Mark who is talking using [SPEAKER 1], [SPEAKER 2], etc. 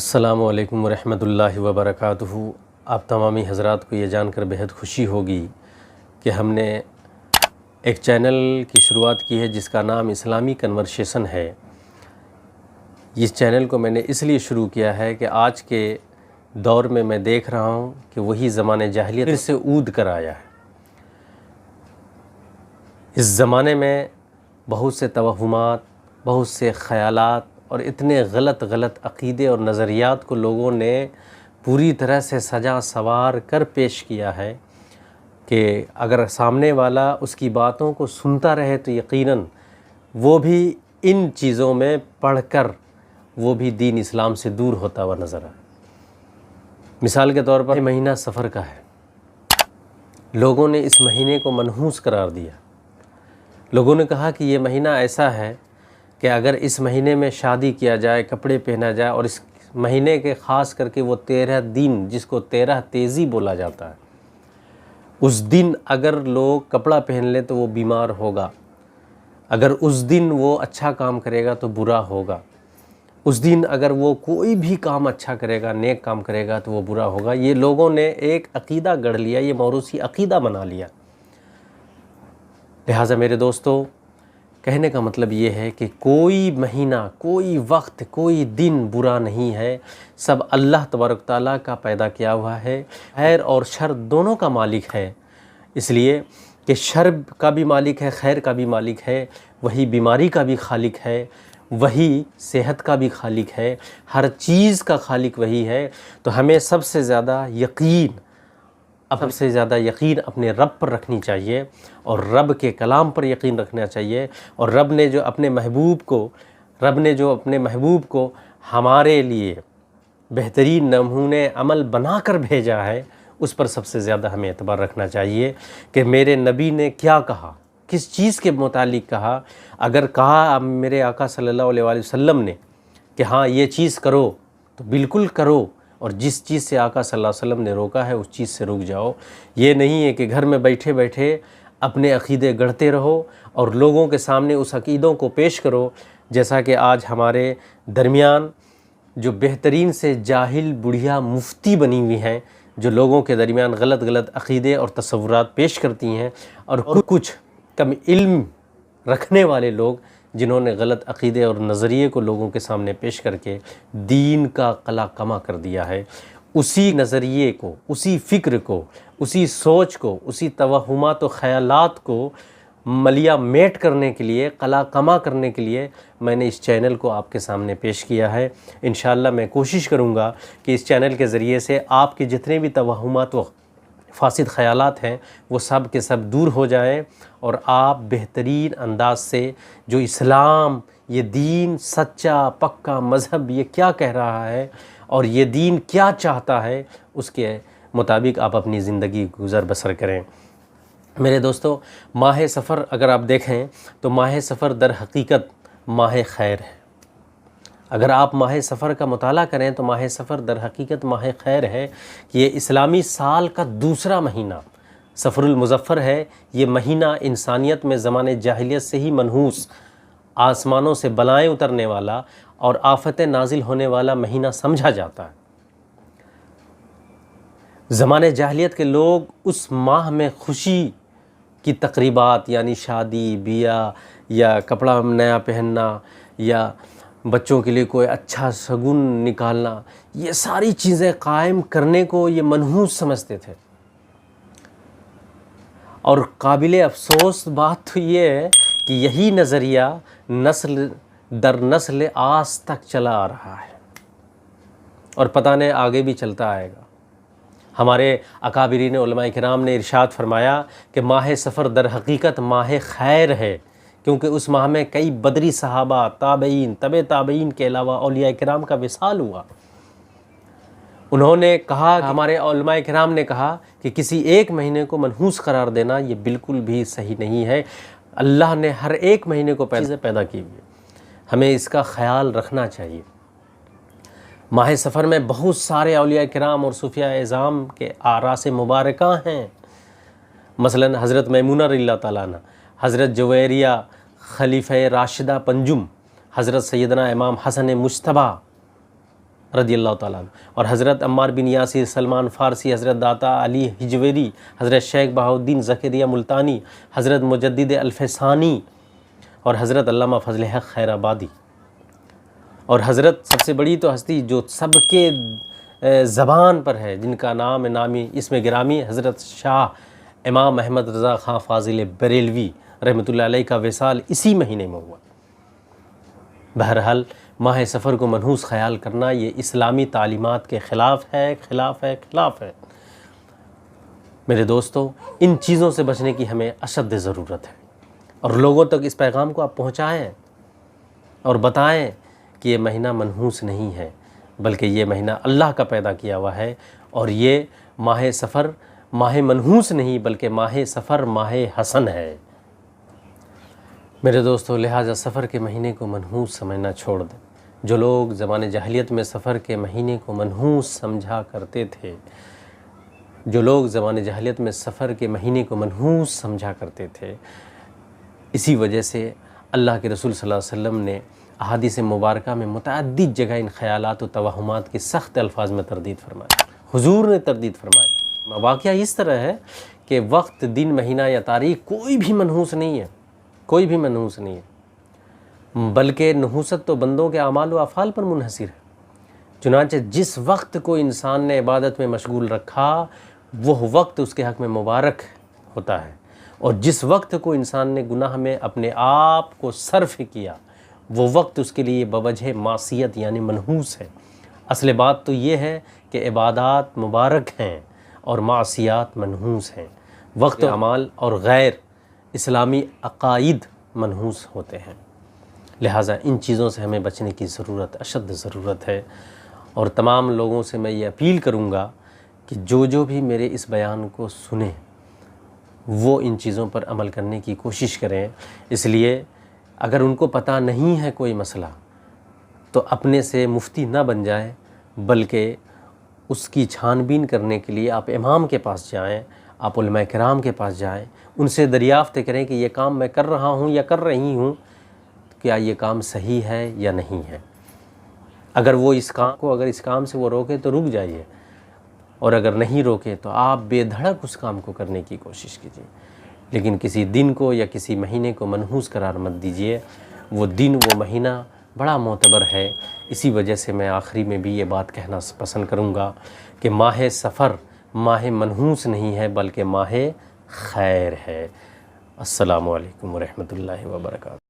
[SPEAKER 1] السلام علیکم ورحمۃ اللہ وبرکاتہ۔ آپ تمامی حضرات کو یہ جان کر بہت خوشی ہوگی کہ ہم نے ایک چینل کی شروعات کی ہے جس کا نام اسلامی کنورسیشن ہے۔ اس چینل کو میں نے اس لیے شروع کیا ہے کہ آج کے دور میں میں دیکھ رہا ہوں کہ وہی زمانے جاہلیت پھر سے اود کر آیا ہے۔ اس زمانے میں بہت سے توہمات، بہت سے خیالات اور اتنے غلط عقیدے اور نظریات کو لوگوں نے پوری طرح سے سجا سنوار کر پیش کیا ہے کہ اگر سامنے والا اس کی باتوں کو سنتا رہے تو یقیناً وہ بھی ان چیزوں میں پڑھ کر وہ بھی دین اسلام سے دور ہوتا ہوا نظر آئے۔ مثال کے طور پر یہ مہینہ سفر کا ہے، لوگوں نے اس مہینے کو منحوس قرار دیا۔ لوگوں نے کہا کہ یہ مہینہ ایسا ہے کہ اگر اس مہینے میں شادی کیا جائے، کپڑے پہنا جائے، اور اس مہینے کے خاص کر کے وہ 13 دن جس کو 13 تیزی بولا جاتا ہے، اس دن اگر لوگ کپڑا پہن لیں تو وہ بیمار ہوگا، اگر اس دن وہ اچھا کام کرے گا تو برا ہوگا، اس دن اگر وہ کوئی بھی کام اچھا کرے گا، نیک کام کرے گا تو وہ برا ہوگا۔ یہ لوگوں نے ایک عقیدہ گڑھ لیا، یہ موروثی عقیدہ بنا لیا۔ لہٰذا میرے دوستو، کہنے کا مطلب یہ ہے کہ کوئی مہینہ، کوئی وقت، کوئی دن برا نہیں ہے، سب اللہ تبارک تعالیٰ کا پیدا کیا ہوا ہے، خیر اور شر دونوں کا مالک ہے، اس لیے کہ شر کا بھی مالک ہے، خیر کا بھی مالک ہے، وہی بیماری کا بھی خالق ہے، وہی صحت کا بھی خالق ہے، ہر چیز کا خالق وہی ہے۔ تو ہمیں سب سے زیادہ یقین اپنے رب پر رکھنی چاہیے، اور رب کے کلام پر یقین رکھنا چاہیے، اور رب نے جو اپنے محبوب کو ہمارے لیے بہترین نمونے عمل بنا کر بھیجا ہے، اس پر سب سے زیادہ ہمیں اعتبار رکھنا چاہیے کہ میرے نبی نے کیا کہا، کس چیز کے متعلق کہا۔ اگر کہا میرے آقا صلی اللہ علیہ وآلہ وسلم نے کہ ہاں یہ چیز کرو تو بالکل کرو، اور جس چیز سے آقا صلی اللہ علیہ وسلم نے روکا ہے اس چیز سے رک جاؤ۔ یہ نہیں ہے کہ گھر میں بیٹھے بیٹھے اپنے عقیدے گڑھتے رہو اور لوگوں کے سامنے اس عقیدوں کو پیش کرو، جیسا کہ آج ہمارے درمیان جو بہترین سے جاہل بڑھیا مفتی بنی ہوئی ہیں، جو لوگوں کے درمیان غلط عقیدے اور تصورات پیش کرتی ہیں، اور کچھ کم علم رکھنے والے لوگ جنہوں نے غلط عقیدے اور نظریے کو لوگوں کے سامنے پیش کر کے دین کا قلع کما کر دیا ہے۔ اسی نظریے کو، اسی فکر کو، اسی سوچ کو، اسی توہمات و خیالات کو ملیا میٹ کرنے کے لیے، قلع کما کرنے کے لیے میں نے اس چینل کو آپ کے سامنے پیش کیا ہے۔ انشاءاللہ میں کوشش کروں گا کہ اس چینل کے ذریعے سے آپ کے جتنے بھی توہمات و فاسد خیالات ہیں وہ سب کے سب دور ہو جائیں، اور آپ بہترین انداز سے جو اسلام، یہ دین سچا پکا مذہب یہ کیا کہہ رہا ہے اور یہ دین کیا چاہتا ہے، اس کے مطابق آپ اپنی زندگی گزر بسر کریں۔ میرے دوستو، ماہ سفر اگر آپ دیکھیں تو ماہ سفر در حقیقت ماہ خیر ہے۔ اگر آپ ماہ سفر کا مطالعہ کریں تو ماہ سفر در حقیقت ماہ خیر ہے کہ یہ اسلامی سال کا دوسرا مہینہ سفر المظفر ہے۔ یہ مہینہ انسانیت میں زمانے جاہلیت سے ہی منحوس، آسمانوں سے بلائیں اترنے والا اور آفتیں نازل ہونے والا مہینہ سمجھا جاتا ہے۔ زمانے جاہلیت کے لوگ اس ماہ میں خوشی کی تقریبات، یعنی شادی بیاہ یا کپڑا نیا پہننا یا بچوں کے لیے کوئی اچھا شگن نکالنا، یہ ساری چیزیں قائم کرنے کو یہ منحوس سمجھتے تھے۔ اور قابل افسوس بات تو یہ ہے کہ یہی نظریہ نسل در نسل آج تک چلا آ رہا ہے، اور پتہ نہیں آگے بھی چلتا آئے گا۔ ہمارے اکابرین علماء کرام نے ارشاد فرمایا کہ ماہ سفر در حقیقت ماہ خیر ہے، کیونکہ اس ماہ میں کئی بدری صحابہ، تابعین، تبع تابعین کے علاوہ اولیاء کرام کا وصال ہوا۔ انہوں نے کہا، ہمارے علماء کرام نے کہا کہ کسی ایک مہینے کو منحوس قرار دینا یہ بالکل بھی صحیح نہیں ہے۔ اللہ نے ہر ایک مہینے کو پیدا کی ہوئی ہے، ہمیں اس کا خیال رکھنا چاہیے۔ ماہ سفر میں بہت سارے اولیاء کرام اور صوفیاء اعظام کے آراس مبارکہ ہیں، مثلا حضرت میمونہ رضی اللہ تعالیٰ عنہ، حضرت جویریہ خلیفہ راشدہ پنجم، حضرت سیدنا امام حسن مجتبیٰ، رضی اللہ تعالیٰ عنہ، اور حضرت عمار بن یاسر، سلمان فارسی، حضرت داتا علی ہجویری، حضرت شیخ بہاؤالدین زکریا ملتانی، حضرت مجدد الفسانی، اور حضرت علامہ فضل حق خیر آبادی، اور حضرت سب سے بڑی تو ہستی جو سب کے زبان پر ہے، جن کا نام نامی اسم گرامی، حضرت شاہ امام احمد رضا خان فاضل بریلوی رحمۃ اللہ علیہ کا وصال اسی مہینے میں ہوا۔ بہرحال ماہ سفر کو منحوس خیال کرنا یہ اسلامی تعلیمات کے خلاف ہے۔ میرے دوستو، ان چیزوں سے بچنے کی ہمیں اشد ضرورت ہے، اور لوگوں تک اس پیغام کو آپ پہنچائیں اور بتائیں کہ یہ مہینہ منحوس نہیں ہے، بلکہ یہ مہینہ اللہ کا پیدا کیا ہوا ہے، اور یہ ماہ سفر ماہ منحوس نہیں بلکہ ماہ سفر ماہ حسن ہے۔ میرے دوستو، لہٰذا سفر کے مہینے کو منحوس سمجھنا چھوڑ دیں۔ جو لوگ زمانے جاہلیت میں سفر کے مہینے کو منحوس سمجھا کرتے تھے، سفر کے مہینے کو منحوس سمجھا کرتے تھے، اسی وجہ سے اللہ کے رسول صلی اللہ علیہ وسلم نے احادیث مبارکہ میں متعدد جگہ ان خیالات و توہمات کی سخت الفاظ میں تردید فرمائی۔ حضور نے تردید فرمائی۔ واقعہ اس طرح ہے کہ وقت، دن، مہینہ یا تاریخ کوئی بھی منحوس نہیں ہے، بلکہ نحوست تو بندوں کے اعمال و افعال پر منحصر ہے۔ چنانچہ جس وقت کو انسان نے عبادت میں مشغول رکھا، وہ وقت اس کے حق میں مبارک ہوتا ہے، اور جس وقت کو انسان نے گناہ میں اپنے آپ کو صرف کیا، وہ وقت اس کے لیے بوجہ معصیت یعنی منحوس ہے۔ اصل بات تو یہ ہے کہ عبادات مبارک ہیں اور معصیات منحوس ہیں۔ وقت، اعمال اور غیر اسلامی عقائد منحوس ہوتے ہیں، لہٰذا ان چیزوں سے ہمیں بچنے کی اشد ضرورت ہے، اور تمام لوگوں سے میں یہ اپیل کروں گا کہ جو بھی میرے اس بیان کو سنیں وہ ان چیزوں پر عمل کرنے کی کوشش کریں۔ اس لیے اگر ان کو پتہ نہیں ہے کوئی مسئلہ تو اپنے سے مفتی نہ بن جائیں، بلکہ اس کی چھان بین کرنے کے لیے آپ امام کے پاس جائیں، آپ علماء کرام کے پاس جائیں، ان سے دریافت کریں کہ یہ کام میں کر رہا ہوں یا کر رہی ہوں، کیا یہ کام صحیح ہے یا نہیں ہے۔ اگر اس کام سے وہ روکے تو رک جائیے، اور اگر نہیں روکے تو آپ بے دھڑک اس کام کو کرنے کی کوشش کیجیے، لیکن کسی دن کو یا کسی مہینے کو منحوس قرار مت دیجیے۔ وہ دن، وہ مہینہ بڑا معتبر ہے۔ اسی وجہ سے میں آخری میں بھی یہ بات کہنا پسند کروں گا کہ ماہ سفر ماہ منحوس نہیں ہے بلکہ ماہ خیر ہے۔ السلام علیکم ورحمۃ اللہ وبرکاتہ۔